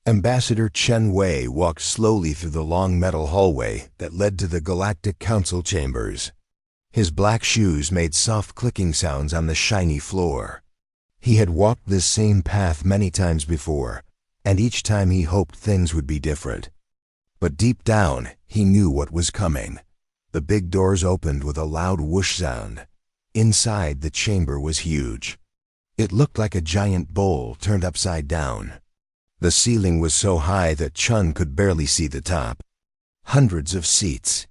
Ambassador Chen Wei walked slowly through the long metal hallway that led to the Galactic Council chambers. His black shoes made soft clicking sounds on the shiny floor. He had walked this same path many times before, and each time he hoped things would be different. But deep down, he knew what was coming. The big doors opened with a loud whoosh sound. Inside, the chamber was huge. It looked like a giant bowl turned upside down. The ceiling was so high that Chun could barely see the top. Hundreds of seats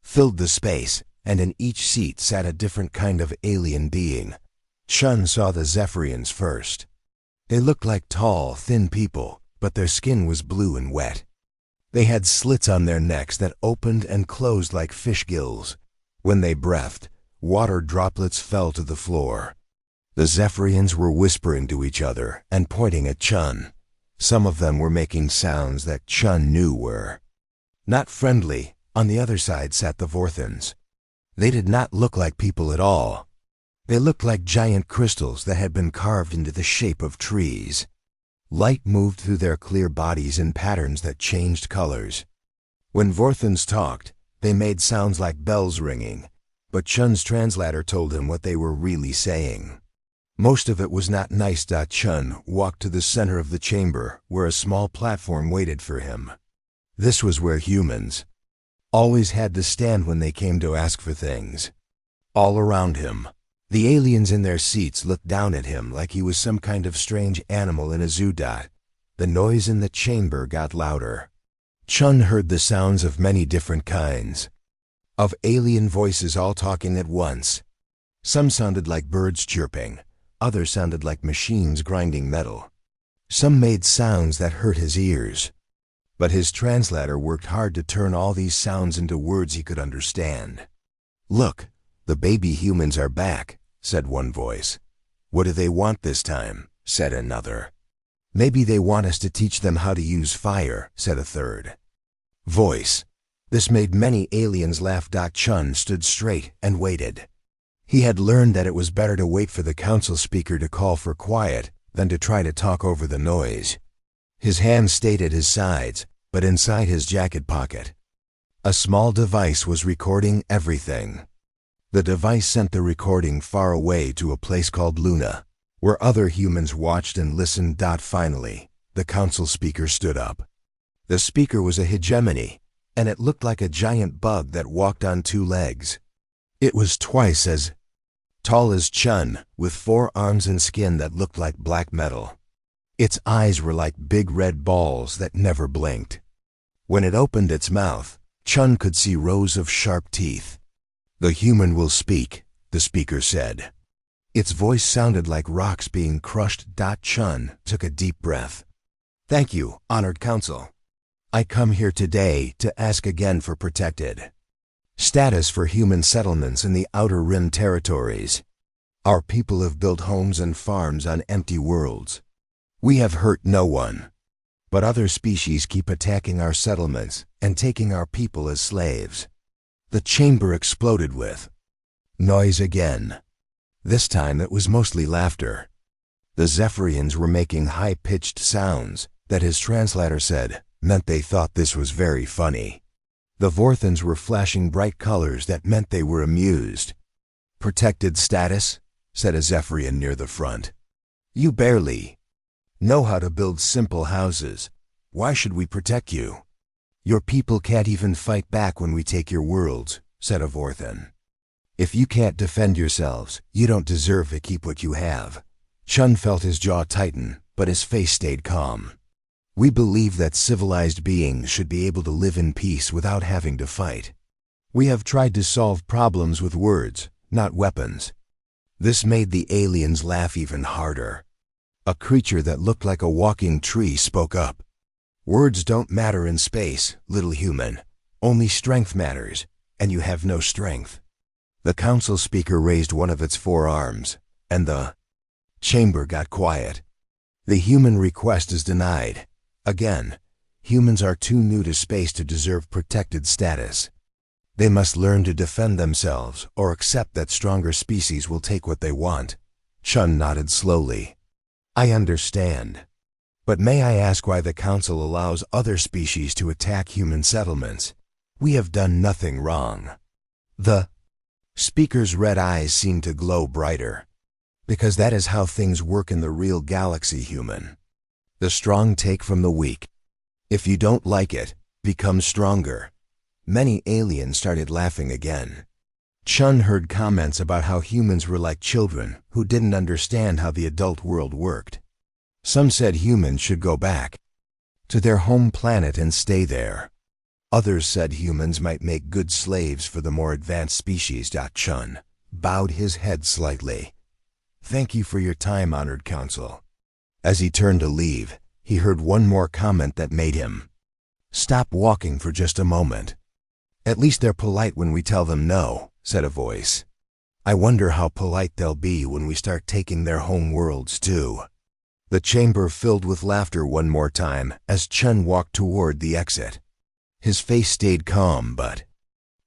filled the space, and in each seat sat a different kind of alien being. Chun saw the Zephyrians first. They looked like tall, thin people, but their skin was blue and wet. They had slits on their necks that opened and closed like fish gills. When they breathed, water droplets fell to the floor. The Zephyrians were whispering to each other and pointing at Chun. Some of them were making sounds that Chun knew were not friendly. On the other side sat the Vorthons. They did not look like people at all. They looked like giant crystals that had been carved into the shape of trees. Light moved through their clear bodies in patterns that changed colors. When Vorthons talked, they made sounds like bells ringing, but Chun's translator told him what they were really saying. Most of it was not nice. Chun walked to the center of the chamber, where a small platform waited for him. This was where humans always had to stand when they came to ask for things. All around him, the aliens in their seats looked down at him like he was some kind of strange animal in a zoo. The noise in the chamber got louder. Chun heard the sounds of many different kinds of alien voices all talking at once. Some sounded like birds chirping. Others sounded like machines grinding metal. Some made sounds that hurt his ears. But his translator worked hard to turn all these sounds into words he could understand. "Look, the baby humans are back," said one voice. "What do they want this time?" said another. "Maybe they want us to teach them how to use fire," said a third voice. This made many aliens laugh. Chun stood straight and waited. He had learned that it was better to wait for the council speaker to call for quiet than to try to talk over the noise. His hands stayed at his sides, but inside his jacket pocket, a small device was recording everything. The device sent the recording far away to a place called Luna, where other humans watched and listened. Finally, the council speaker stood up. The speaker was a hegemony, and it looked like a giant bug that walked on two legs. It was twice as tall as Chun, with 4 arms and skin that looked like black metal. Its eyes were like big red balls that never blinked. When it opened its mouth, Chun could see rows of sharp teeth. "The human will speak," the speaker said. Its voice sounded like rocks being crushed. Chun took a deep breath. "Thank you, honored council. I come here today to ask again for protected status for human settlements in the Outer Rim territories. Our people have built homes and farms on empty worlds. We have hurt no one, but other species keep attacking our settlements and taking our people as slaves." The chamber exploded with noise again. This time it was mostly laughter. The Zephyrians were making high-pitched sounds that his translator said meant they thought this was very funny. The Vorthons were flashing bright colors that meant they were amused. "Protected status?" said a Zephyrian near the front. "You barely know how to build simple houses. Why should we protect you? Your people can't even fight back when we take your worlds," said a Vorthon. "If you can't defend yourselves, you don't deserve to keep what you have." Chun felt his jaw tighten, but his face stayed calm. "We believe that civilized beings should be able to live in peace without having to fight. We have tried to solve problems with words, not weapons." This made the aliens laugh even harder. A creature that looked like a walking tree spoke up. "Words don't matter in space, little human. Only strength matters, and you have no strength." The council speaker raised one of its 4 arms, and the chamber got quiet. "The human request is denied. Again, humans are too new to space to deserve protected status. They must learn to defend themselves or accept that stronger species will take what they want." Chun nodded slowly. "I understand. But may I ask why the Council allows other species to attack human settlements? We have done nothing wrong. The speaker's red eyes seemed to glow brighter. Because that is how things work in the real galaxy, human. The strong take from the weak. If you don't like it, become stronger. Many aliens started laughing again. Chun heard comments about how humans were like children who didn't understand how the adult world worked. Some said humans should go back to their home planet and stay there. Others said humans might make good slaves for the more advanced species. Chun bowed his head slightly. Thank you for your time, honored council. As he turned to leave, he heard one more comment that made him stop walking for just a moment. At least they're polite when we tell them no, said a voice. I wonder how polite they'll be when we start taking their home worlds too. The chamber filled with laughter one more time as Chun walked toward the exit. His face stayed calm, but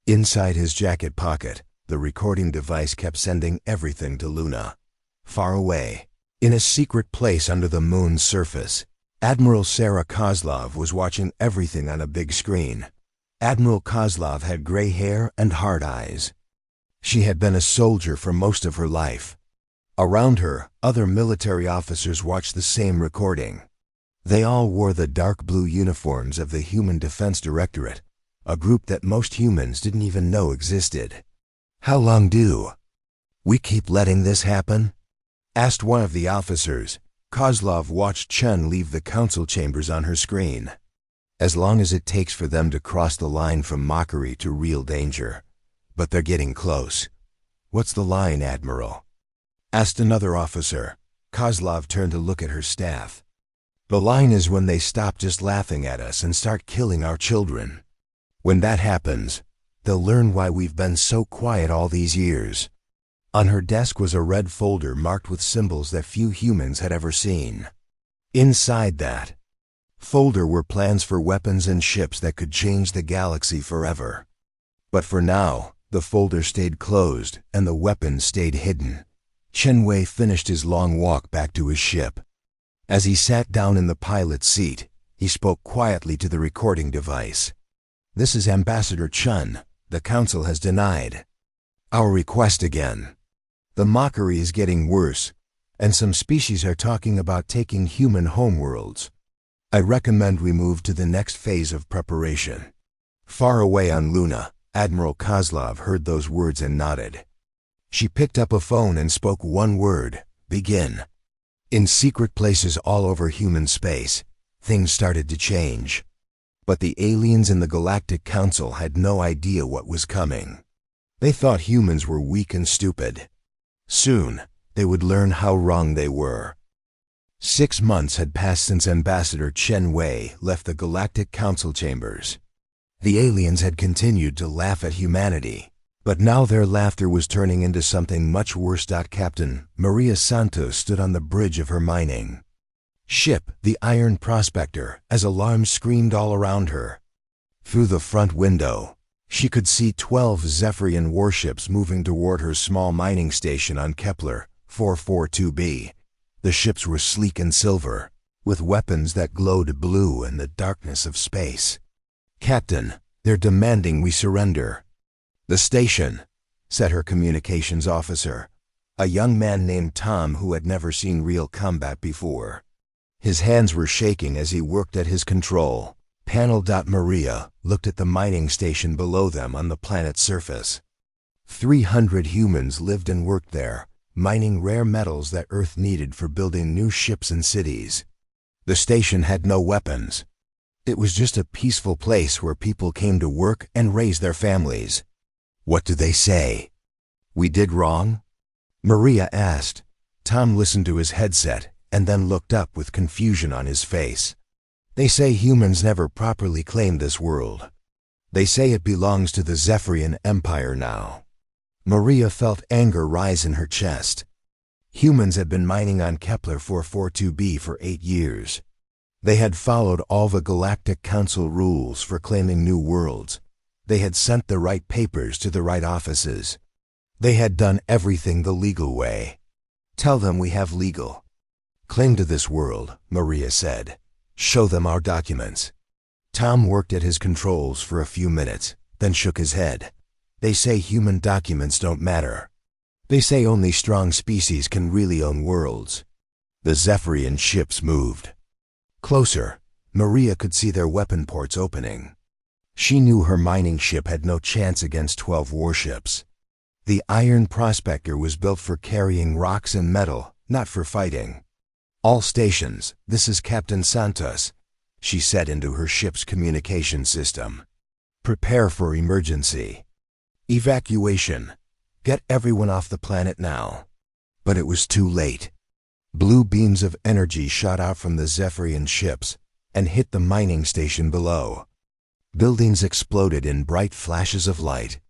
inside his jacket pocket, the recording device kept sending everything to Luna. Far away, in a secret place under the moon's surface, Admiral Sarah Kozlov was watching everything on a big screen. Admiral Kozlov had gray hair and hard eyes. She had been a soldier for most of her life. Around her, other military officers watched the same recording. They all wore the dark blue uniforms of the Human Defense Directorate, a group that most humans didn't even know existed. How long do we keep letting this happen? Asked one of the officers. Kozlov watched Chun leave the council chambers on her screen. As long as it takes for them to cross the line from mockery to real danger. But they're getting close. What's the line, Admiral? Asked another officer. Kozlov turned to look at her staff. The line is when they stop just laughing at us and start killing our children. When that happens, they'll learn why we've been so quiet all these years. On her desk was a red folder marked with symbols that few humans had ever seen. Inside that folder were plans for weapons and ships that could change the galaxy forever. But for now, the folder stayed closed and the weapons stayed hidden. Chen Wei finished his long walk back to his ship. As he sat down in the pilot's seat, he spoke quietly to the recording device. This is Ambassador Chun. The Council has denied our request again. The mockery is getting worse, and some species are talking about taking human homeworlds. I recommend we move to the next phase of preparation. Far away on Luna, Admiral Kozlov heard those words and nodded. She picked up a phone and spoke one word, begin. In secret places all over human space, things started to change. But the aliens in the Galactic Council had no idea what was coming. They thought humans were weak and stupid. Soon, they would learn how wrong they were. 6 months had passed since Ambassador Chen Wei left the Galactic Council chambers. The aliens had continued to laugh at humanity, but now their laughter was turning into something much worse. Captain Maria Santos stood on the bridge of her mining ship, the Iron Prospector, as alarms screamed all around her. Through the front window, she could see 12 Zephyrian warships moving toward her small mining station on Kepler 442b. The ships were sleek and silver, with weapons that glowed blue in the darkness of space. Captain, they're demanding we surrender. The station, said her communications officer, a young man named Tom who had never seen real combat before. His hands were shaking as he worked at his control panel. Maria looked at the mining station below them on the planet's surface. 300 humans lived and worked there, mining rare metals that Earth needed for building new ships and cities. The station had no weapons. It was just a peaceful place where people came to work and raise their families. What do they say? We did wrong? Maria asked. Tom listened to his headset and then looked up with confusion on his face. They say humans never properly claimed this world. They say it belongs to the Zephyrian Empire now. Maria felt anger rise in her chest. Humans had been mining on Kepler 442b for 8 years. They had followed all the Galactic Council rules for claiming new worlds. They had sent the right papers to the right offices. They had done everything the legal way. Tell them we have legal Cling to this world, Maria said. Show them our documents. Tom worked at his controls for a few minutes, then shook his head. They say human documents don't matter. They say only strong species can really own worlds. The Zephyrian ships moved. Closer, Maria could see their weapon ports opening. She knew her mining ship had no chance against 12 warships. The Iron Prospector was built for carrying rocks and metal, not for fighting. All stations, this is Captain Santos, she said into her ship's communication system. Prepare for emergency. Evacuation. Get everyone off the planet now. But it was too late. Blue beams of energy shot out from the Zephyrian ships and hit the mining station below. Buildings exploded in bright flashes of light.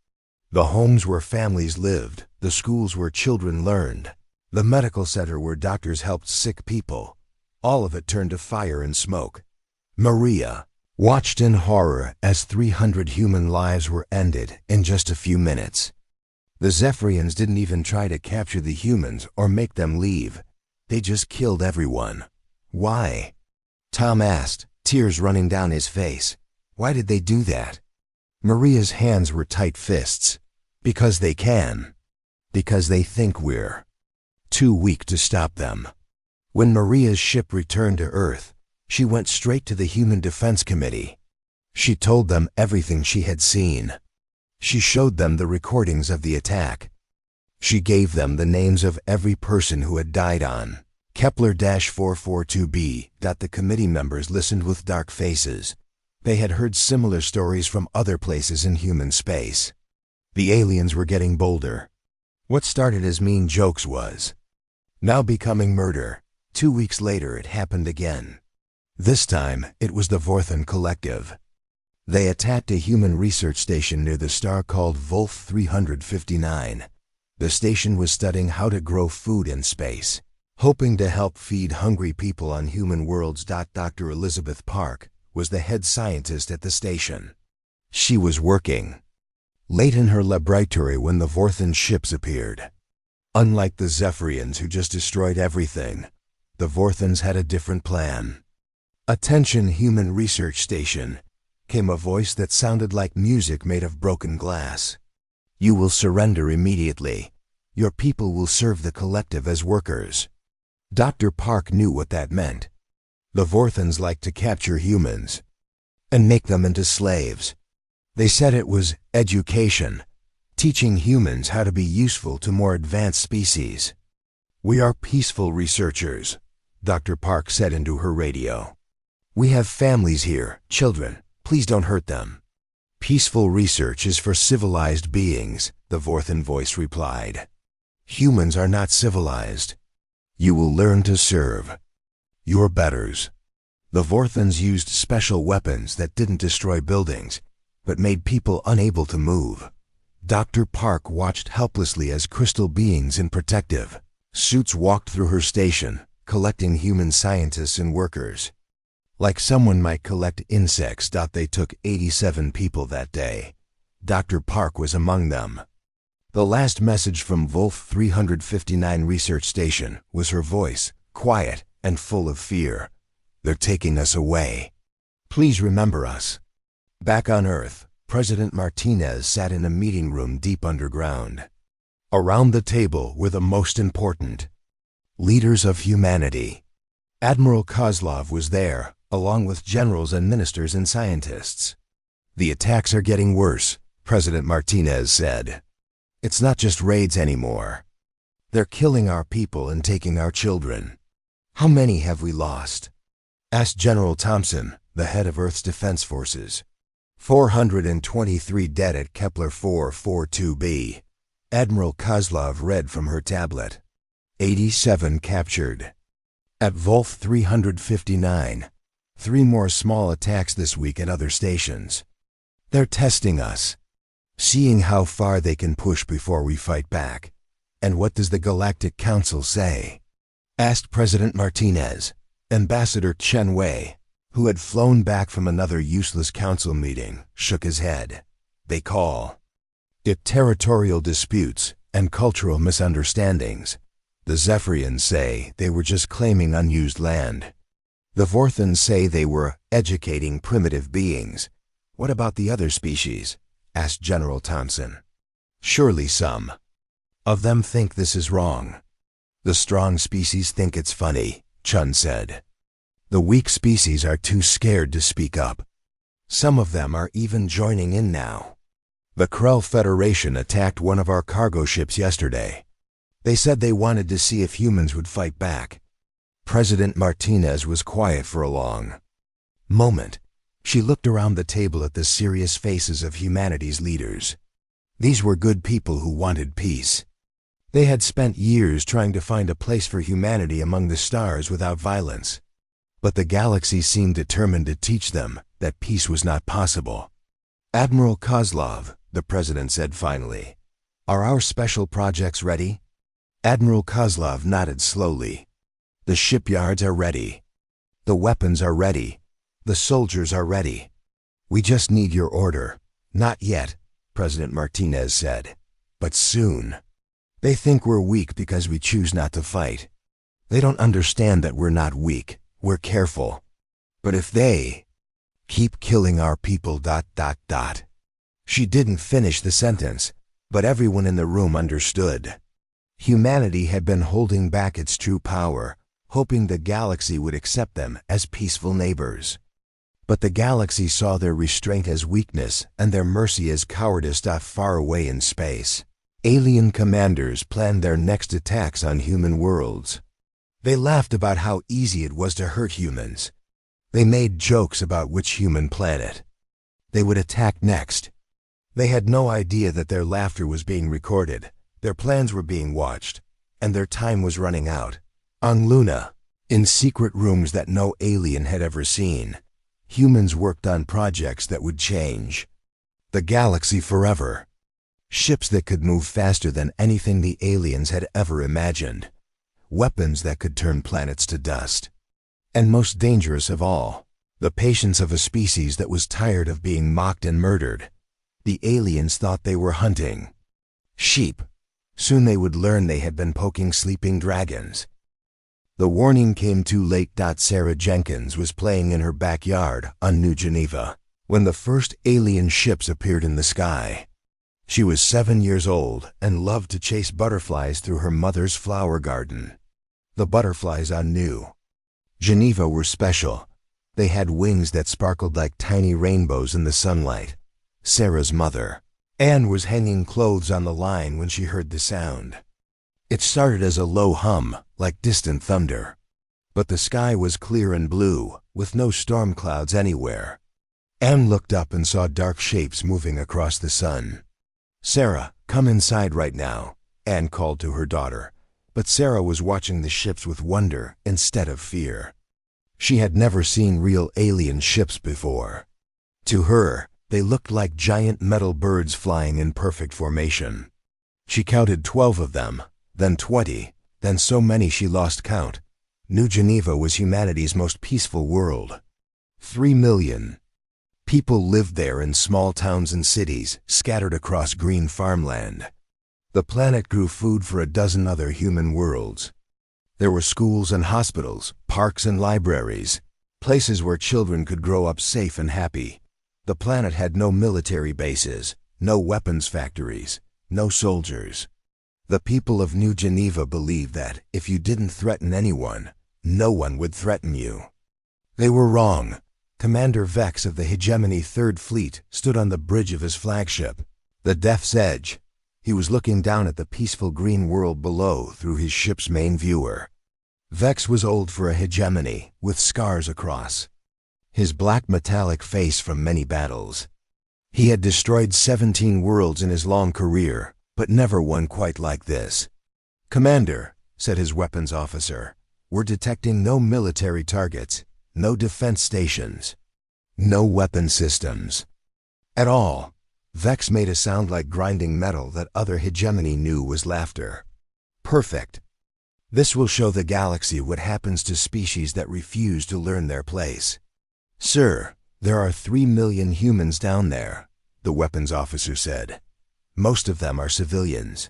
The homes where families lived, the schools where children learned, the medical center where doctors helped sick people, all of it turned to fire and smoke. Maria watched in horror as 300 human lives were ended in just a few minutes. The Zephyrians didn't even try to capture the humans or make them leave. They just killed everyone. Why? Tom asked, tears running down his face. Why did they do that? Maria's hands were tight fists. Because they can. Because they think we're too weak to stop them. When Maria's ship returned to Earth, she went straight to the Human Defense Committee. She told them everything she had seen. She showed them the recordings of the attack. She gave them the names of every person who had died on Kepler-442b. The committee members listened with dark faces. They had heard similar stories from other places in human space. The aliens were getting bolder. What started as mean jokes was now becoming murder. 2 weeks later it happened again. This time it was the Vorthan Collective. They attacked a human research station near the star called Wolf 359. The station was studying how to grow food in space, hoping to help feed hungry people on human worlds. Dr. Elizabeth Park was the head scientist at the station. She was working late in her laboratory when the Vorthan ships appeared. Unlike the Zephyrians who just destroyed everything, the Vorthans had a different plan. Attention, human research station, came a voice that sounded like music made of broken glass. You will surrender immediately. Your people will serve the collective as workers. Dr. Park knew what that meant. The Vorthans liked to capture humans and make them into slaves. They said it was education, teaching humans how to be useful to more advanced species. We are peaceful researchers, Dr. Park said into her radio. We have families here, children. Please don't hurt them. Peaceful research is for civilized beings, the Vorthan voice replied. Humans are not civilized. You will learn to serve. You're betters. The Vorthans used special weapons that didn't destroy buildings, but made people unable to move. Dr. Park watched helplessly as crystal beings in protective suits walked through her station, collecting human scientists and workers. Like someone might collect insects. They took 87 people that day. Dr. Park was among them. The last message from Wolf 359 research station was her voice, quiet and full of fear. They're taking us away. Please remember us. Back on Earth, President Martinez sat in a meeting room deep underground. Around the table were the most important leaders of humanity. Admiral Kozlov was there, along with generals and ministers and scientists. The attacks are getting worse, President Martinez said. It's not just raids anymore. They're killing our people and taking our children. How many have we lost? Asked General Thompson, the head of Earth's defense forces. 423 dead at Kepler-442b. Admiral Kozlov read from her tablet. 87 captured. At Wolf 359, 3 more small attacks this week at other stations. They're testing us, seeing how far they can push before we fight back. And what does the Galactic Council say? Asked President Martinez. Ambassador Chen Wei, who had flown back from another useless council meeting, shook his head. They call it territorial disputes and cultural misunderstandings. The Zephyrians say they were just claiming unused land. The Vorthans say they were educating primitive beings. What about the other species? Asked General Thompson. Surely some of them think this is wrong. The strong species think it's funny, Chun said. The weak species are too scared to speak up. Some of them are even joining in now. The Krell Federation attacked one of our cargo ships yesterday. They said they wanted to see if humans would fight back. President Martinez was quiet for a long moment. She looked around the table at the serious faces of humanity's leaders. These were good people who wanted peace. They had spent years trying to find a place for humanity among the stars without violence. But the galaxy seemed determined to teach them that peace was not possible. Admiral Kozlov, the president said finally, "Are our special projects ready?" Admiral Kozlov nodded slowly. "The shipyards are ready. The weapons are ready. The soldiers are ready. We just need your order." "Not yet," President Martinez said, "but soon. They think we're weak because we choose not to fight. They don't understand that we're not weak. We're careful. But if they keep killing our people ... She didn't finish the sentence, but everyone in the room understood. Humanity had been holding back its true power, hoping the galaxy would accept them as peaceful neighbors. But the galaxy saw their restraint as weakness and their mercy as cowardice. Far away in space, alien commanders planned their next attacks on human worlds. They laughed about how easy it was to hurt humans. They made jokes about which human planet they would attack next. They had no idea that their laughter was being recorded, their plans were being watched, and their time was running out. On Luna, in secret rooms that no alien had ever seen, humans worked on projects that would change the galaxy forever. Ships that could move faster than anything the aliens had ever imagined. Weapons that could turn planets to dust. And most dangerous of all, the patience of a species that was tired of being mocked and murdered. The aliens thought they were hunting sheep. Soon they would learn they had been poking sleeping dragons. The warning came too late. Sarah Jenkins was playing in her backyard on New Geneva when the first alien ships appeared in the sky. She was 7 years old and loved to chase butterflies through her mother's flower garden. The butterflies on New Geneva were special. They had wings that sparkled like tiny rainbows in the sunlight. Sarah's mother, Anne, was hanging clothes on the line when she heard the sound. It started as a low hum, like distant thunder. But the sky was clear and blue, with no storm clouds anywhere. Anne looked up and saw dark shapes moving across the sun. "Sarah, come inside right now," Anne called to her daughter. But Sarah was watching the ships with wonder instead of fear. She had never seen real alien ships before. To her, they looked like giant metal birds flying in perfect formation. She counted 12 of them, then 20, then so many she lost count. New Geneva was humanity's most peaceful world. 3 million people lived there in small towns and cities scattered across green farmland. The planet grew food for a dozen other human worlds. There were schools and hospitals, parks and libraries, places where children could grow up safe and happy. The planet had no military bases, no weapons factories, no soldiers. The people of New Geneva believed that if you didn't threaten anyone, no one would threaten you. They were wrong. Commander Vex of the Hegemony Third Fleet stood on the bridge of his flagship, the Death's Edge. He was looking down at the peaceful green world below through his ship's main viewer. Vex was old for a hegemony, with scars across his black metallic face from many battles. He had destroyed 17 worlds in his long career, but never one quite like this. "Commander," said his weapons officer, "we're detecting no military targets, no defense stations, no weapon systems at all." Vex made a sound like grinding metal that other hegemony knew was laughter. "Perfect. This will show the galaxy what happens to species that refuse to learn their place." "Sir, there are 3 million humans down there," the weapons officer said. "Most of them are civilians.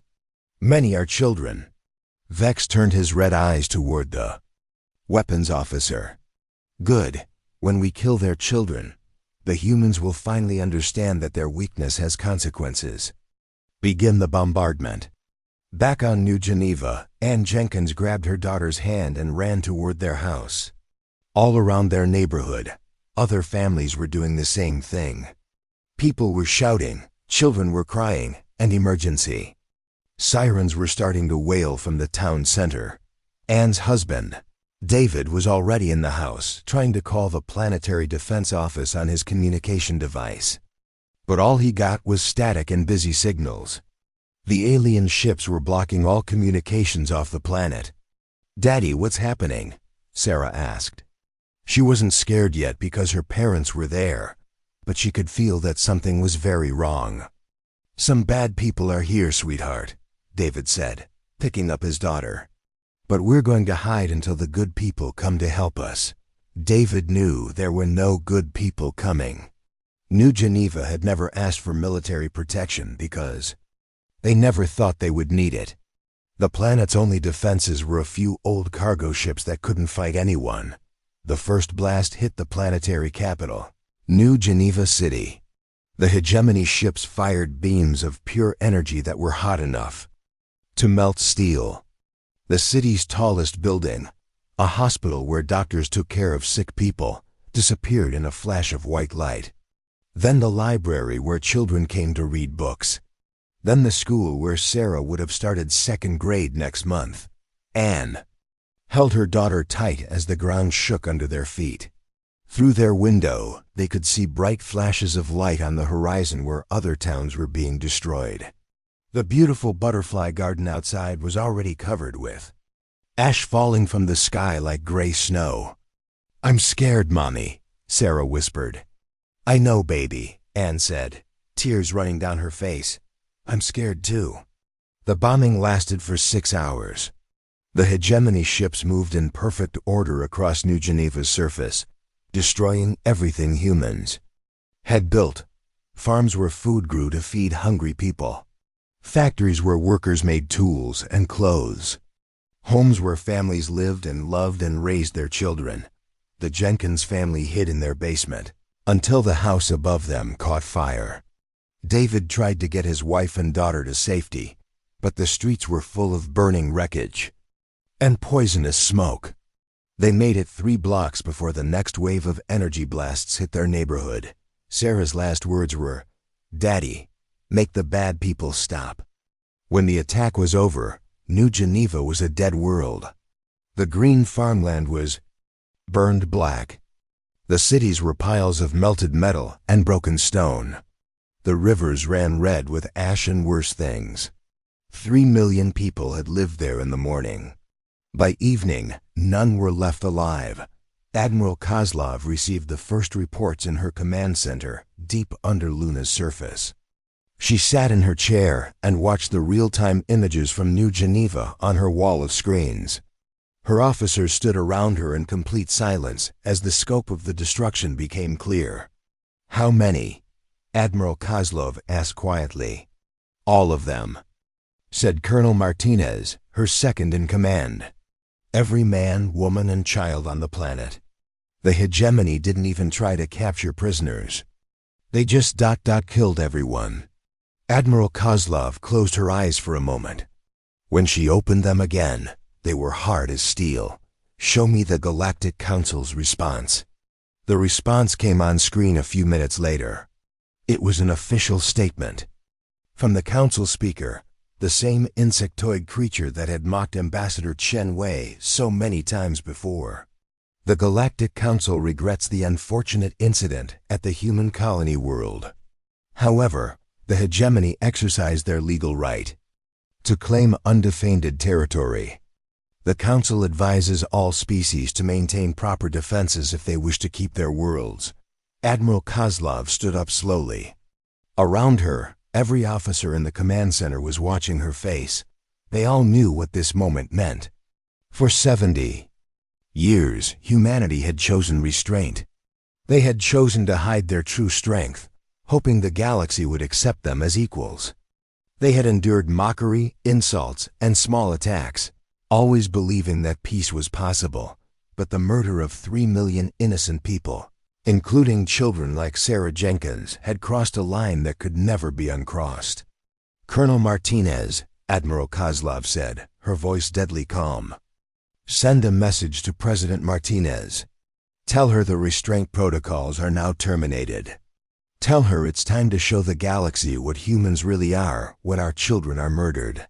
Many are children. Vex turned his red eyes toward the weapons officer. Good. When we kill their children, the humans will finally understand that their weakness has consequences. Begin the bombardment. Back on New Geneva, Anne Jenkins grabbed her daughter's hand and ran toward their house. All around their neighborhood, other families were doing the same thing. People were shouting, children were crying, and emergency. Sirens were starting to wail from the town center. Anne's husband, David, was already in the house, trying to call the Planetary Defense Office on his communication device. But all he got was static and busy signals. The alien ships were blocking all communications off the planet. "Daddy, what's happening?" Sarah asked. She wasn't scared yet because her parents were there, but she could feel that something was very wrong. "Some bad people are here, sweetheart," David said, picking up his daughter. "But we're going to hide until the good people come to help us." David knew there were no good people coming. New Geneva had never asked for military protection because they never thought they would need it. The planet's only defenses were a few old cargo ships that couldn't fight anyone. The first blast hit the planetary capital, New Geneva City. The hegemony ships fired beams of pure energy that were hot enough to melt steel. The city's tallest building, a hospital where doctors took care of sick people, disappeared in a flash of white light. Then the library where children came to read books. Then the school where Sarah would have started second grade next month. Anne held her daughter tight as the ground shook under their feet. Through their window, they could see bright flashes of light on the horizon where other towns were being destroyed. The beautiful butterfly garden outside was already covered with ash falling from the sky like gray snow. "I'm scared, Mommy," Sarah whispered. "I know, baby," Anne said, tears running down her face. "I'm scared too." The bombing lasted for 6 hours. The hegemony ships moved in perfect order across New Geneva's surface, destroying everything humans had built. Farms where food grew to feed hungry people. Factories where workers made tools and clothes. Homes where families lived and loved and raised their children. The Jenkins family hid in their basement until the house above them caught fire. David tried to get his wife and daughter to safety, but the streets were full of burning wreckage and poisonous smoke. They made it 3 blocks before the next wave of energy blasts hit their neighborhood. Sarah's last words were, "Daddy, make the bad people stop." When the attack was over, New Geneva was a dead world. The green farmland was burned black. The cities were piles of melted metal and broken stone. The rivers ran red with ash and worse things. 3 million people had lived there in the morning. By evening, none were left alive. Admiral Kozlov received the first reports in her command center, deep under Luna's surface. She sat in her chair and watched the real-time images from New Geneva on her wall of screens. Her officers stood around her in complete silence as the scope of the destruction became clear. "How many?" Admiral Kozlov asked quietly. "All of them," said Colonel Martinez, her second in command. "Every man, woman, and child on the planet. The hegemony didn't even try to capture prisoners. They just killed everyone." Admiral Kozlov closed her eyes for a moment. When she opened them again, they were hard as steel. "Show me the Galactic Council's response." The response came on screen a few minutes later. It was an official statement from the council speaker, the same insectoid creature that had mocked Ambassador Chen Wei so many times before. "The Galactic Council regrets the unfortunate incident at the human colony world. However, the hegemony exercised their legal right to claim undefended territory. The Council advises all species to maintain proper defenses if they wish to keep their worlds." Admiral Kozlov stood up slowly. Around her, every officer in the command center was watching her face. They all knew what this moment meant. For 70 years, humanity had chosen restraint. They had chosen to hide their true strength, hoping the galaxy would accept them as equals. They had endured mockery, insults, and small attacks, always believing that peace was possible, but the murder of 3 million innocent people, including children like Sarah Jenkins, had crossed a line that could never be uncrossed. "Colonel Martinez," Admiral Kozlov said, her voice deadly calm. "Send a message to President Martinez. Tell her the restraint protocols are now terminated. Tell her it's time to show the galaxy what humans really are when our children are murdered."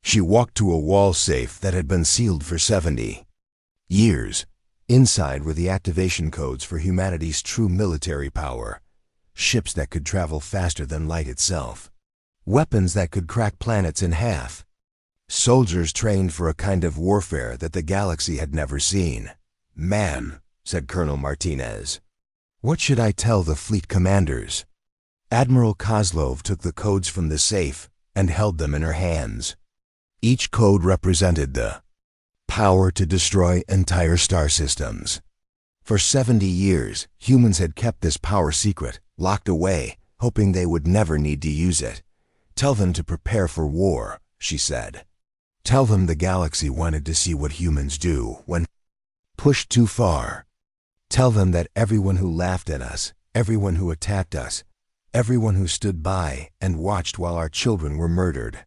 She walked to a wall safe that had been sealed for 70 years. Inside were the activation codes for humanity's true military power. Ships that could travel faster than light itself. Weapons that could crack planets in half. Soldiers trained for a kind of warfare that the galaxy had never seen. "Ma'am," said Colonel Martinez, "what should I tell the fleet commanders?" Admiral Kozlov took the codes from the safe and held them in her hands. Each code represented the power to destroy entire star systems. For 70 years, humans had kept this power secret, locked away, hoping they would never need to use it. "Tell them to prepare for war," she said. "Tell them the galaxy wanted to see what humans do when pushed too far. Tell them that everyone who laughed at us, everyone who attacked us, everyone who stood by and watched while our children were murdered.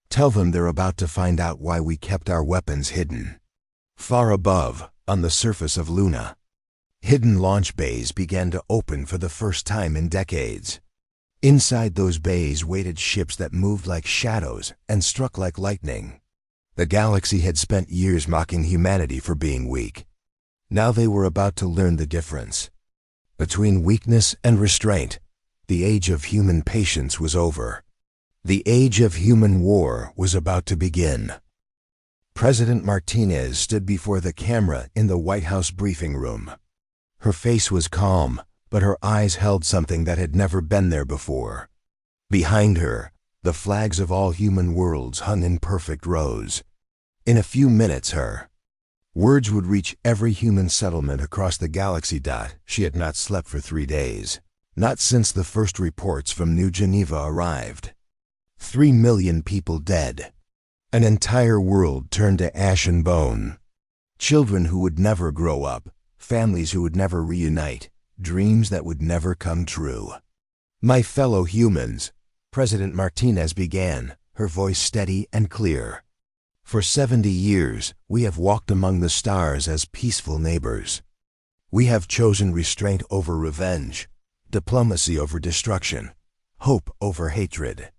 Tell them they're about to find out why we kept our weapons hidden." Far above, on the surface of Luna, hidden launch bays began to open for the first time in decades. Inside those bays waited ships that moved like shadows and struck like lightning. The galaxy had spent years mocking humanity for being weak. Now they were about to learn the difference. Between weakness and restraint, the age of human patience was over. The age of human war was about to begin. President Martinez stood before the camera in the White House briefing room. Her face was calm, but her eyes held something that had never been there before. Behind her, the flags of all human worlds hung in perfect rows. In a few minutes, her words would reach every human settlement across the galaxy. She had not slept for 3 days, not since the first reports from New Geneva arrived. 3 million people dead. An entire world turned to ash and bone. Children who would never grow up, families who would never reunite, dreams that would never come true. "My fellow humans," President Martinez began, her voice steady and clear. "For 70 years, we have walked among the stars as peaceful neighbors. We have chosen restraint over revenge, diplomacy over destruction, hope over hatred.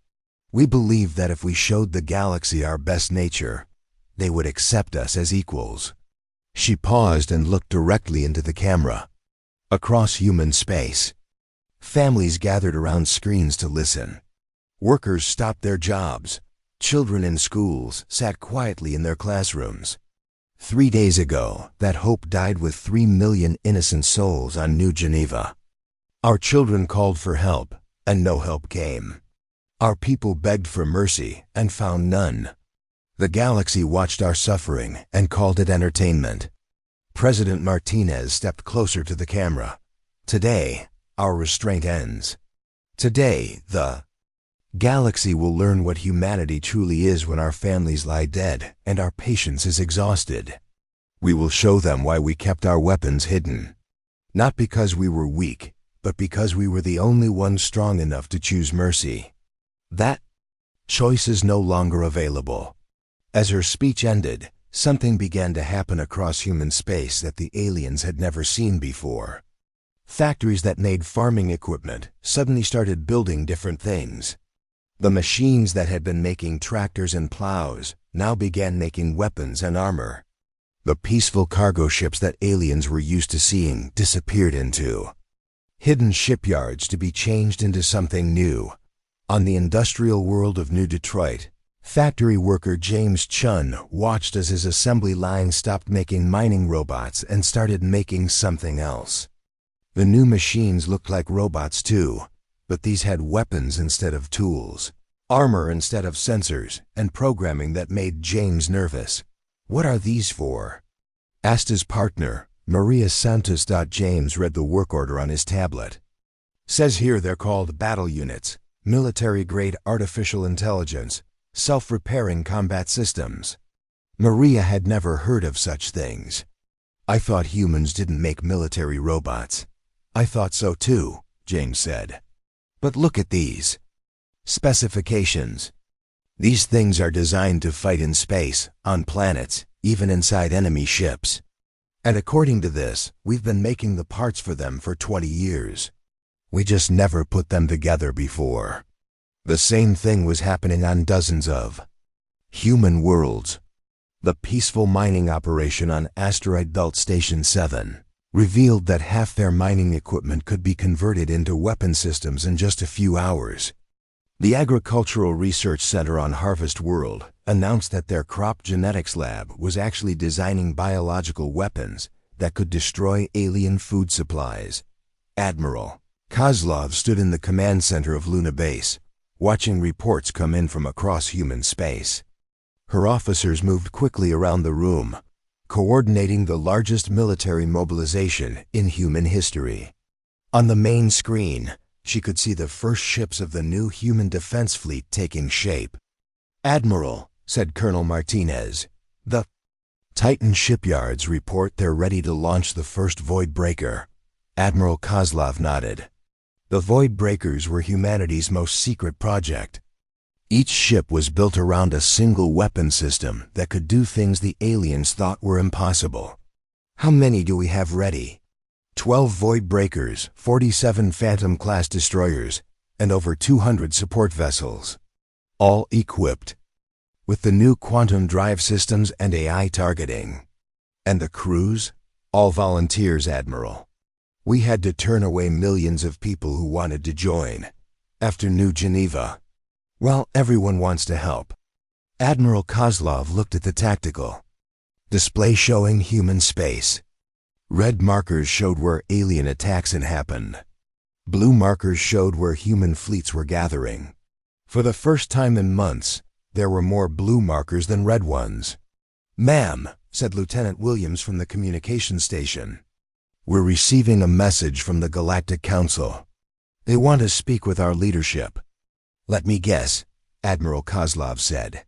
We believed that if we showed the galaxy our best nature, they would accept us as equals." She paused and looked directly into the camera. Across human space, families gathered around screens to listen. Workers stopped their jobs. Children in schools sat quietly in their classrooms. 3 days ago, that hope died with 3 million innocent souls on New Geneva. Our children called for help, and no help came. Our people begged for mercy and found none. The galaxy watched our suffering and called it entertainment. President Martinez stepped closer to the camera. "Today, our restraint ends. Today, the galaxy will learn what humanity truly is when our families lie dead and our patience is exhausted. We will show them why we kept our weapons hidden. Not because we were weak, but because we were the only ones strong enough to choose mercy. That choice is no longer available." As her speech ended, something began to happen across human space that the aliens had never seen before. Factories that made farming equipment suddenly started building different things. The machines that had been making tractors and plows now began making weapons and armor. The peaceful cargo ships that aliens were used to seeing disappeared into hidden shipyards to be changed into something new. On the industrial world of New Detroit, factory worker James Chun watched as his assembly line stopped making mining robots and started making something else. The new machines looked like robots too, but these had weapons instead of tools, armor instead of sensors, and programming that made James nervous. "What are these for?" asked his partner, Maria Santos. James read the work order on his tablet. "Says here they're called battle units, military-grade artificial intelligence, self-repairing combat systems." Maria had never heard of such things. I thought humans didn't make military robots. I thought so too, James said. But look at these specifications. These things are designed to fight in space, on planets, even inside enemy ships. And according to this, we've been making the parts for them for 20 years. We just never put them together before. The same thing was happening on dozens of human worlds. The peaceful mining operation on Asteroid Belt Station 7 revealed that half their mining equipment could be converted into weapon systems in just a few hours. The Agricultural Research Center on Harvest World announced that their crop genetics lab was actually designing biological weapons that could destroy alien food supplies. Admiral Kozlov stood in the command center of Luna Base, watching reports come in from across human space. Her officers moved quickly around the room, coordinating the largest military mobilization in human history. On the main screen, she could see the first ships of the new human defense fleet taking shape. "Admiral," said Colonel Martinez, "the Titan shipyards report they're ready to launch the first Void Breaker." Admiral Kozlov nodded. The Void Breakers were humanity's most secret project. Each ship was built around a single weapon system that could do things the aliens thought were impossible. "How many do we have ready?" 12 Void Breakers, 47 Phantom-class destroyers, and over 200 support vessels. All equipped with the new quantum drive systems and AI targeting. "And the crews? All volunteers, Admiral. We had to turn away millions of people who wanted to join. After New Geneva. Well, everyone wants to help." Admiral Kozlov looked at the tactical display showing human space. Red markers showed where alien attacks had happened. Blue markers showed where human fleets were gathering. For the first time in months, there were more blue markers than red ones. "Ma'am," said Lieutenant Williams from the communication station, "we're receiving a message from the Galactic Council. They want to speak with our leadership." "Let me guess," Admiral Kozlov said.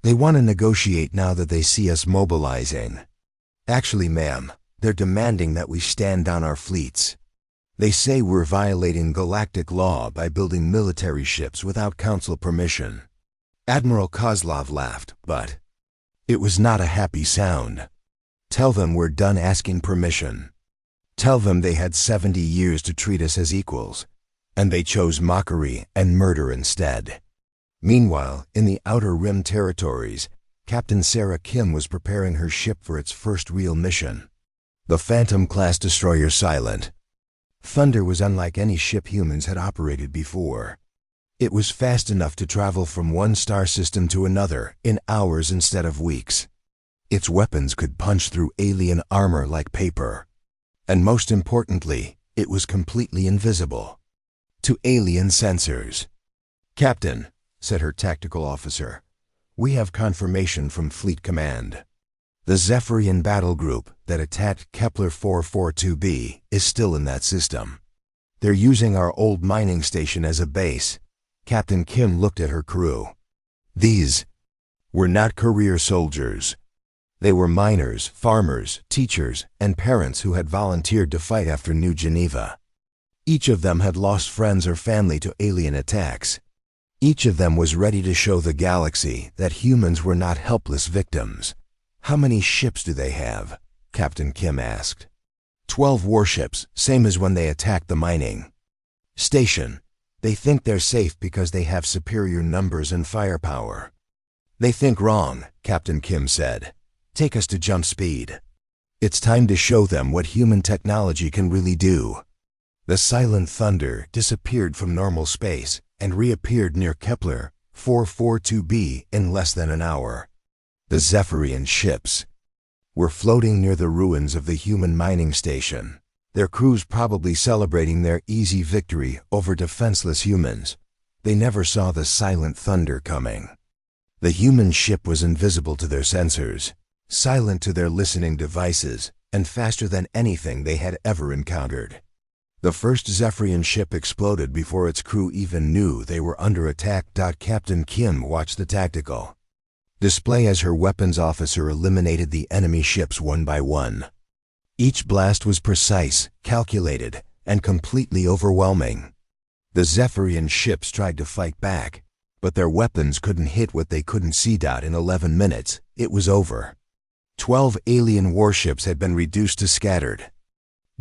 "They want to negotiate now that they see us mobilizing." "Actually, ma'am, they're demanding that we stand down our fleets. They say we're violating galactic law by building military ships without Council permission." Admiral Kozlov laughed, but it was not a happy sound. "Tell them we're done asking permission. Tell them they had 70 years to treat us as equals, and they chose mockery and murder instead." Meanwhile, in the Outer Rim territories, Captain Sarah Kim was preparing her ship for its first real mission. The Phantom-class destroyer Silent Thunder was unlike any ship humans had operated before. It was fast enough to travel from one star system to another in hours instead of weeks. Its weapons could punch through alien armor like paper. And most importantly, it was completely invisible to alien sensors. "Captain," said her tactical officer, "we have confirmation from Fleet Command. The Zephyrian battle group that attacked Kepler 442b is still in that system. They're using our old mining station as a base." Captain Kim looked at her crew. These were not career soldiers. They were miners, farmers, teachers, and parents who had volunteered to fight after New Geneva. Each of them had lost friends or family to alien attacks. Each of them was ready to show the galaxy that humans were not helpless victims. "How many ships do they have?" Captain Kim asked. 12 warships, same as when they attacked the mining station. They think they're safe because they have superior numbers and firepower. "They think wrong," Captain Kim said. "Take us to jump speed. It's time to show them what human technology can really do." The Silent Thunder disappeared from normal space and reappeared near Kepler 442b in less than an hour. The Zephyrian ships were floating near the ruins of the human mining station, their crews probably celebrating their easy victory over defenseless humans. They never saw the Silent Thunder coming. The human ship was invisible to their sensors, silent to their listening devices, and faster than anything they had ever encountered. The first Zephyrian ship exploded before its crew even knew they were under attack. Captain Kim watched the tactical display as her weapons officer eliminated the enemy ships one by one. Each blast was precise, calculated, and completely overwhelming. The Zephyrian ships tried to fight back, but their weapons couldn't hit what they couldn't see. In 11 minutes, it was over. 12 alien warships had been reduced to scattered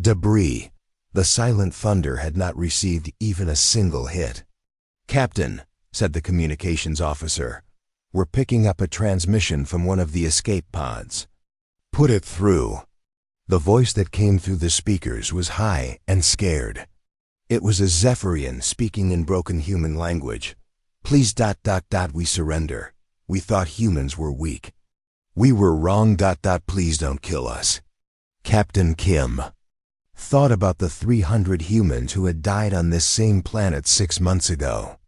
debris. The silent thunder had not received even a single hit. "Captain," said the communications officer, "we're picking up a transmission from one of the escape pods." "Put it through." The voice that came through the speakers was high and scared. It was a Zephyrian speaking in broken human language. "Please ... we surrender. We thought humans were weak. We were wrong ... Please don't kill us." Captain Kim thought about the 300 humans who had died on this same planet 6 months ago.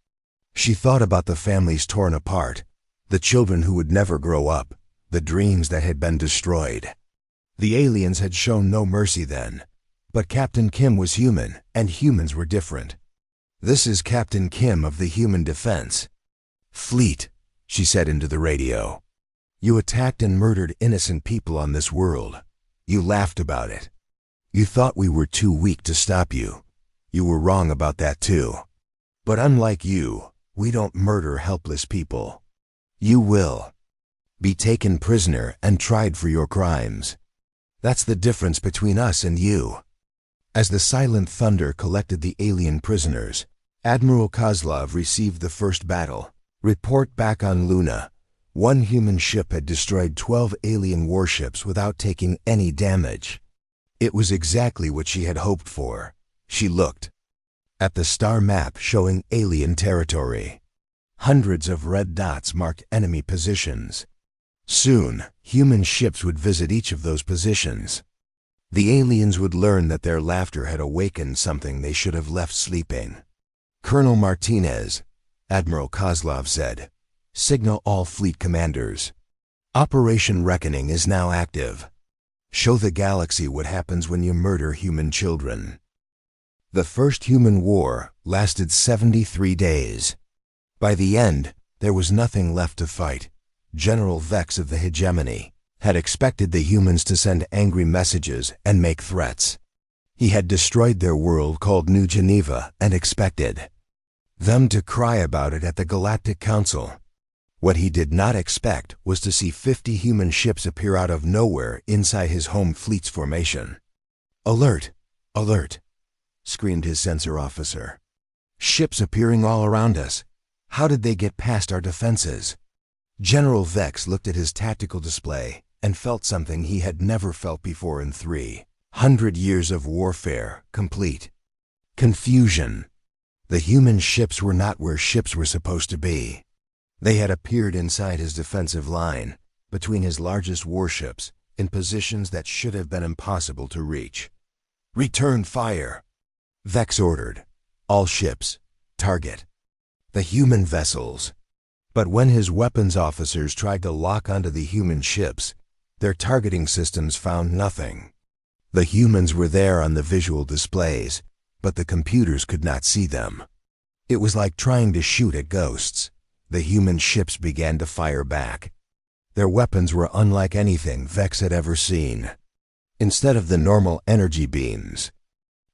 She thought about the families torn apart, the children who would never grow up, the dreams that had been destroyed. The aliens had shown no mercy then, but Captain Kim was human, and humans were different. "This is Captain Kim of the Human Defense Fleet," she said into the radio. "You attacked and murdered innocent people on this world. You laughed about it. You thought we were too weak to stop you. You were wrong about that too. But unlike you, we don't murder helpless people. You will be taken prisoner and tried for your crimes. That's the difference between us and you." As the silent thunder collected the alien prisoners, Admiral Kozlov received the first battle. "Report back on Luna. One human ship had destroyed 12 alien warships without taking any damage." It was exactly what she had hoped for. She looked at the star map showing alien territory. Hundreds of red dots marked enemy positions. Soon, human ships would visit each of those positions. The aliens would learn that their laughter had awakened something they should have left sleeping. "Colonel Martinez," Admiral Kozlov said, "signal all fleet commanders. Operation Reckoning is now active. Show the galaxy what happens when you murder human children." The first human war lasted 73 days. By the end, there was nothing left to fight. General Vex of the Hegemony had expected the humans to send angry messages and make threats. He had destroyed their world called New Geneva and expected them to cry about it at the Galactic Council. What he did not expect was to see 50 human ships appear out of nowhere inside his home fleet's formation. "Alert! Alert!" screamed his sensor officer. "Ships appearing all around us. How did they get past our defenses?" General Vex looked at his tactical display and felt something he had never felt before in 300 years of warfare, complete confusion. The human ships were not where ships were supposed to be. They had appeared inside his defensive line, between his largest warships, in positions that should have been impossible to reach. "Return fire!" Vex ordered. "All ships, target the human vessels." But when his weapons officers tried to lock onto the human ships, their targeting systems found nothing. The humans were there on the visual displays, but the computers could not see them. It was like trying to shoot at ghosts. The human ships began to fire back. Their weapons were unlike anything Vex had ever seen. Instead of the normal energy beams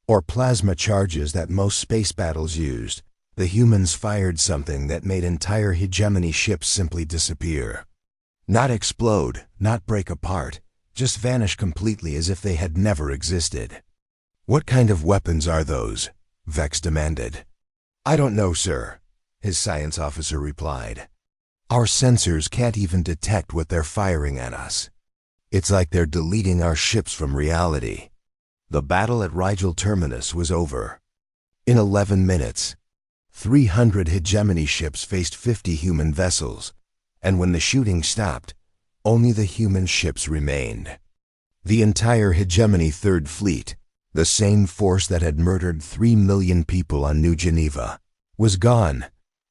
or plasma charges that most space battles used, the humans fired something that made entire hegemony ships simply disappear. Not explode, not break apart, just vanish completely as if they had never existed. "What kind of weapons are those?" Vex demanded. "I don't know, sir," his science officer replied. "Our sensors can't even detect what they're firing at us. It's like they're deleting our ships from reality." The battle at Rigel Terminus was over. In 11 minutes, 300 hegemony ships faced 50 human vessels, and when the shooting stopped, only the human ships remained. The entire hegemony Third Fleet, the same force that had murdered 3 million people on New Geneva, was gone.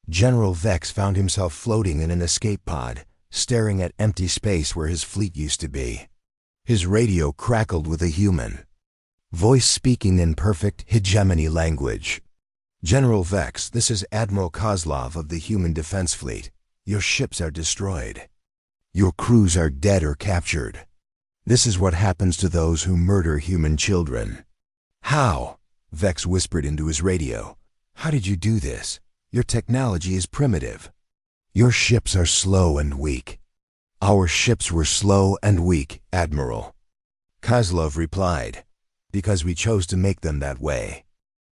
General Vex found himself floating in an escape pod, staring at empty space where his fleet used to be. His radio crackled with a human voice speaking in perfect hegemony language. "General Vex, this is Admiral Kozlov of the Human Defense Fleet. Your ships are destroyed. Your crews are dead or captured. This is what happens to those who murder human children." "How?" Vex whispered into his radio. "How did you do this? Your technology is primitive." "Your ships are slow and weak." "Our ships were slow and weak, Admiral," Kozlov replied, "because we chose to make them that way.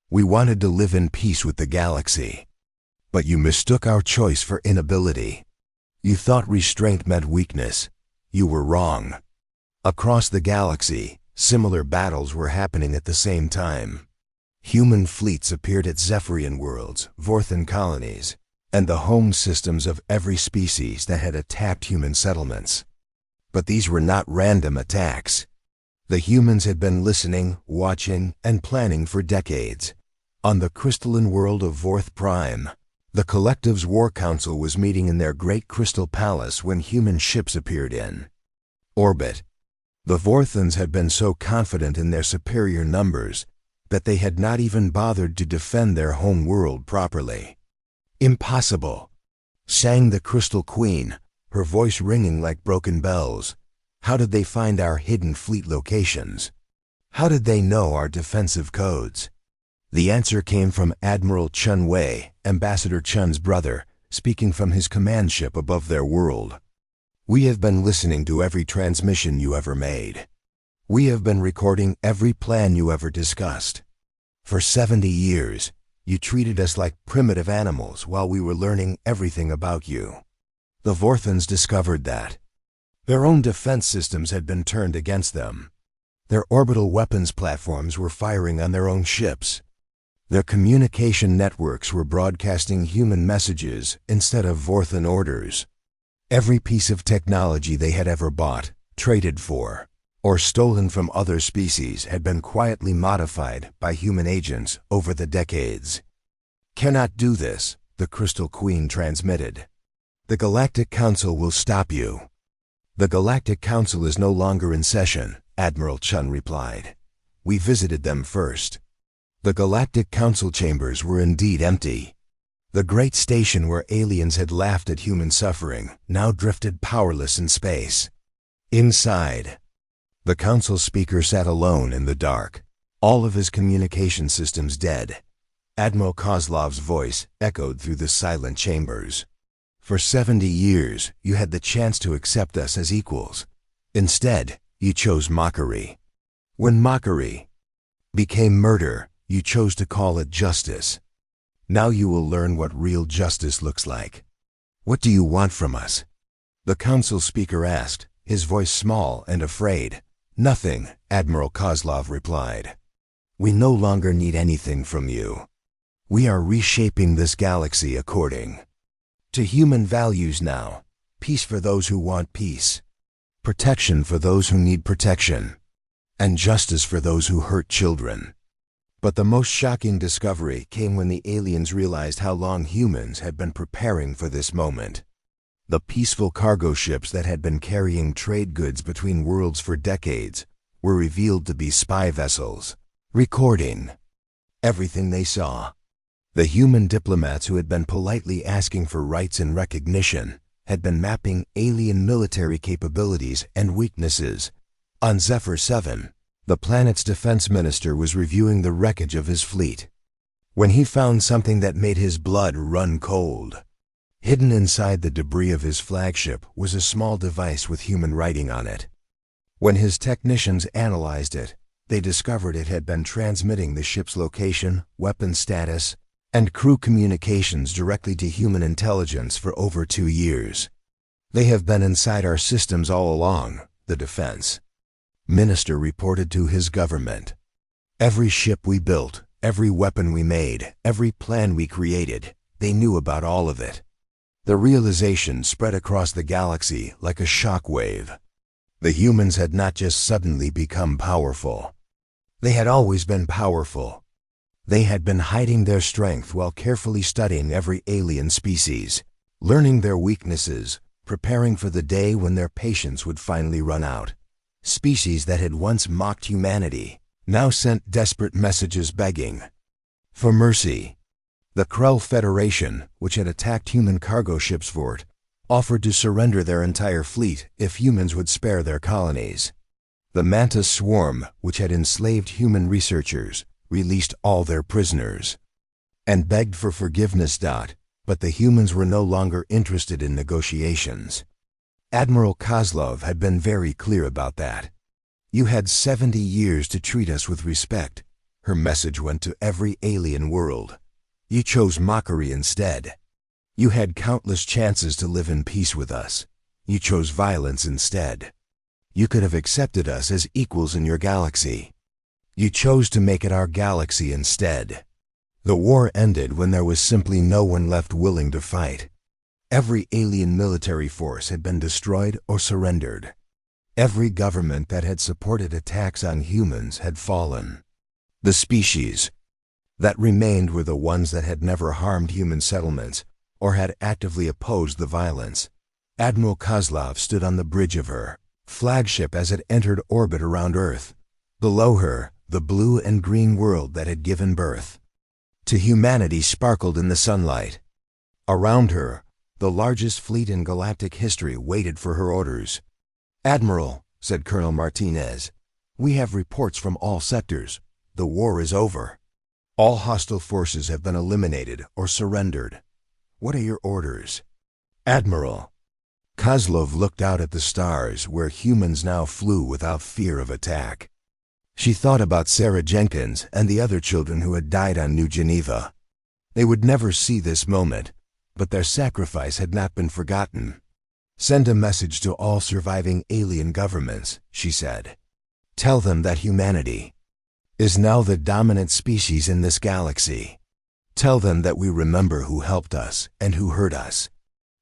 We wanted to live in peace with the galaxy. But you mistook our choice for inability. You thought restraint meant weakness. You were wrong." Across the galaxy, similar battles were happening at the same time. Human fleets appeared at Zephyrian worlds, Vorthan colonies, and the home systems of every species that had attacked human settlements. But these were not random attacks. The humans had been listening, watching, and planning for decades. On the crystalline world of Vorth Prime, the Collective's War Council was meeting in their great crystal palace when human ships appeared in orbit. The Vorthans had been so confident in their superior numbers that they had not even bothered to defend their home world properly. "Impossible," sang the Crystal Queen, her voice ringing like broken bells. "How did they find our hidden fleet locations? How did they know our defensive codes?" The answer came from Admiral Chun Wei, Ambassador Chun's brother, speaking from his command ship above their world. "We have been listening to every transmission you ever made. We have been recording every plan you ever discussed. For 70 years, you treated us like primitive animals while we were learning everything about you." The Vorthans discovered that their own defense systems had been turned against them. Their orbital weapons platforms were firing on their own ships. Their communication networks were broadcasting human messages instead of Vorthan orders. Every piece of technology they had ever bought, traded for, or stolen from other species had been quietly modified by human agents over the decades. "Cannot do this," the Crystal Queen transmitted. "The Galactic Council will stop you." "The Galactic Council is no longer in session," Admiral Chun replied. "We visited them first." The Galactic Council chambers were indeed empty. The great station where aliens had laughed at human suffering now drifted powerless in space. Inside, the Council speaker sat alone in the dark, all of his communication systems dead. Admiral Kozlov's voice echoed through the silent chambers. "For 70 years, you had the chance to accept us as equals. Instead, you chose mockery. When mockery became murder, you chose to call it justice. Now you will learn what real justice looks like. What do you want from us?" The Council speaker asked, his voice small and afraid. "Nothing," Admiral Kozlov replied. "We no longer need anything from you. We are reshaping this galaxy according to human values now. Peace for those who want peace, protection for those who need protection, and justice for those who hurt children." But the most shocking discovery came when the aliens realized how long humans had been preparing for this moment. The peaceful cargo ships that had been carrying trade goods between worlds for decades were revealed to be spy vessels, recording everything they saw. The human diplomats who had been politely asking for rights and recognition had been mapping alien military capabilities and weaknesses. On Zephyr 7, the planet's defense minister was reviewing the wreckage of his fleet when he found something that made his blood run cold. Hidden inside the debris of his flagship was a small device with human writing on it. When his technicians analyzed it, they discovered it had been transmitting the ship's location, weapon status, and crew communications directly to human intelligence for over 2 years. "They have been inside our systems all along," the defense minister reported to his government. "Every ship we built, every weapon we made, every plan we created, they knew about all of it." The realization spread across the galaxy like a shock wave. The humans had not just suddenly become powerful. They had always been powerful. They had been hiding their strength while carefully studying every alien species, learning their weaknesses, preparing for the day when their patience would finally run out. Species that had once mocked humanity now sent desperate messages begging for mercy. The Krell Federation, which had attacked human cargo ships for it, offered to surrender their entire fleet if humans would spare their colonies. The Mantis swarm, which had enslaved human researchers, released all their prisoners and begged for forgiveness. But the humans were no longer interested in negotiations. Admiral Kozlov had been very clear about that. You had 70 years to treat us with respect. Her message went to every alien world. You chose mockery instead. You had countless chances to live in peace with us. You chose violence instead. You could have accepted us as equals in your galaxy. You chose to make it our galaxy instead. The war ended when there was simply no one left willing to fight. Every alien military force had been destroyed or surrendered. Every government that had supported attacks on humans had fallen. The species that remained were the ones that had never harmed human settlements or had actively opposed the violence. Admiral Kozlov stood on the bridge of her flagship as it entered orbit around Earth. Below her, the blue and green world that had given birth to humanity sparkled in the sunlight. Around her, the largest fleet in galactic history waited for her orders. "Admiral," said Colonel Martinez, "we have reports from all sectors. The war is over. All hostile forces have been eliminated or surrendered. What are your orders?" "Admiral." Kozlov looked out at the stars where humans now flew without fear of attack. She thought about Sarah Jenkins and the other children who had died on New Geneva. They would never see this moment, but their sacrifice had not been forgotten. "Send a message to all surviving alien governments," she said. "Tell them that humanity is now the dominant species in this galaxy. Tell them that we remember who helped us and who hurt us.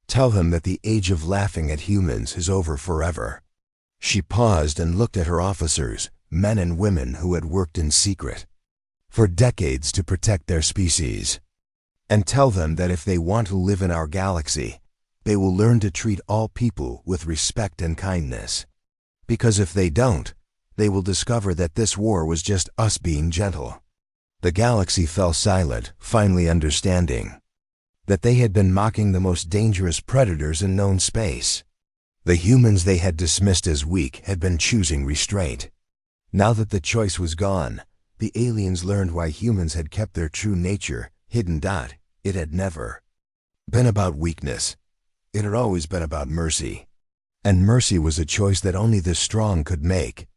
Tell them that the age of laughing at humans is over forever." She paused and looked at her officers, men and women who had worked in secret for decades to protect their species. "And tell them that if they want to live in our galaxy, they will learn to treat all people with respect and kindness. Because if they don't, they will discover that this war was just us being gentle." The galaxy fell silent, finally understanding that they had been mocking the most dangerous predators in known space. The humans they had dismissed as weak had been choosing restraint. Now that the choice was gone, the aliens learned why humans had kept their true nature hidden. It had never been about weakness. It had always been about mercy. And mercy was a choice that only the strong could make.